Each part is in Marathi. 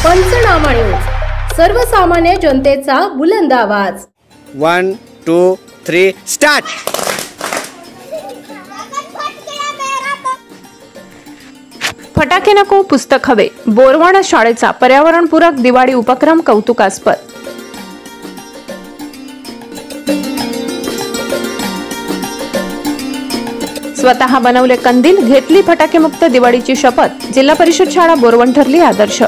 पंचनामा न्यूज, सर्वसामान्य जनतेचा बुलंद आवाज। 1 2 3 स्टार्ट। फटाके नको पुस्तक हवे, बोरवण शाळेचा पर्यावरणपूरक दिवाळी उपक्रम कौतुकास्पद। स्वतः बनवले कंदील, घेतली फटाके मुक्त दिवाळीची शपथ। जिल्हा परिषद शाळा बोरवण ठरली आदर्श।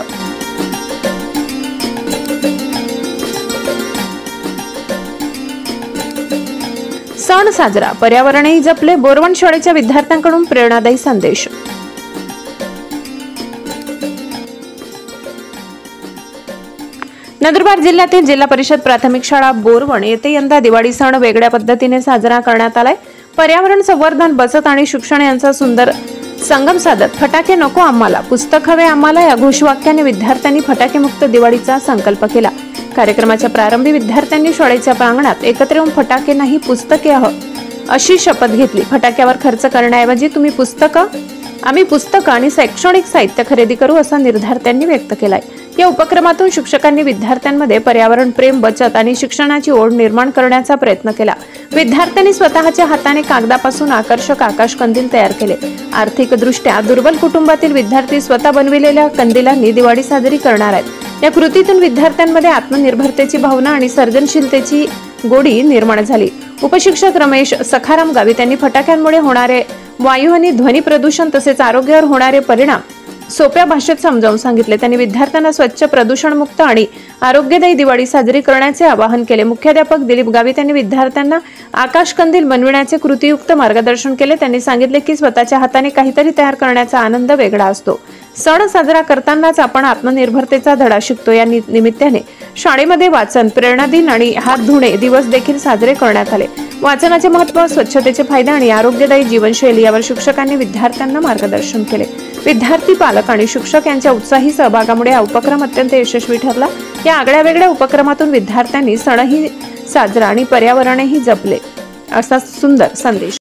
सण साजरा, पर्यावरणही जपले, बोरवण शाळेच्या विद्यार्थ्यांकडून प्रेरणादायी संदेश। नंदुरबार जिल्ह्यातील जिल्हा परिषद प्राथमिक शाळा बोरवण येथे यंदा दिवाळी सण वेगळ्या पद्धतीने साजरा करण्यात आलाय। पर्यावरण संवर्धन, बचत आणि शिक्षण यांचा सुंदर संगम साधत फटाके नको आम्हाला, पुस्तक हवे आम्हाला या घोषवाक्याने विद्यार्थ्यांनी फटाके मुक्त दिवाळीचा संकल्प केला। कार्यक्रमाच्या प्रारंभी विद्यार्थ्यांनी शाळेच्या प्रांगणात एकत्र येऊन फटाके नाही पुस्तके अशी शपथ घेतली। फटाक्यावर खर्च करण्याऐवजी आम्ही पुस्तकं आणि शैक्षणिक साहित्य खरेदी करू असा निर्धार त्यांनी व्यक्त केलाय। या उपक्रमातून शिक्षकांनी विद्यार्थ्यांमध्ये पर्यावरण प्रेम, बचत आणि शिक्षणाची ओढ निर्माण करण्याचा प्रयत्न केला। विद्यार्थ्यांनी स्वतःच्या हाताने कागदापासून आकर्षक आकाश कंदील तयार केले। आर्थिकदृष्ट्या दुर्बल कुटुंबातील विद्यार्थी स्वतः बनविलेल्या कंदिलांनी दिवाळी साजरी करणार आहेत। या कृतीतून विद्यार्थ्यांमध्ये आत्मनिर्भरतेची भावना आणि सर्जनशीलतेची गोडी निर्माण झाली। उपशिक्षक रमेश सखाराम गावित यांनी फटाक्यांमुळे होणारे वायू आणि ध्वनी प्रदूषण तसेच आरोग्यावर होणारे परिणाम सोप्या भाषेत समजावून सांगितले। त्यांनी विद्यार्थ्यांना स्वच्छ, प्रदूषणमुक्त आणि आरोग्यदायी दिवाळी साजरी करण्याचे आवाहन केले। मुख्याध्यापक दिलीप गावित यांनी विद्यार्थ्यांना आकाश कंदील बनविण्याचे कृतीयुक्त मार्गदर्शन केले। त्यांनी सांगितले की स्वतःच्या हाताने काहीतरी तयार करण्याचा आनंद वेगळा असतो। सण साजरा करतानाच आपण आत्मनिर्भरतेचा धडा शिकतो। या निमित्ताने शाळेमध्ये वाचन, प्रेरणा दिन आणि हात धुणे दिवस देखील साजरे करण्यात आले। वाचनाचे महत्त्व, स्वच्छतेचे फायदे आणि आरोग्यदायी जीवनशैली यावर शिक्षकांनी विद्यार्थ्यांना मार्गदर्शन केले। विद्यार्थी, पालक आणि शिक्षक यांच्या उत्साही सहभागामुळे हा उपक्रम अत्यंत यशस्वी ठरला। या आगळ्या वेगळ्या उपक्रमातून विद्यार्थ्यांनी सणही साजरा आणि पर्यावरणही जपले असा सुंदर संदेश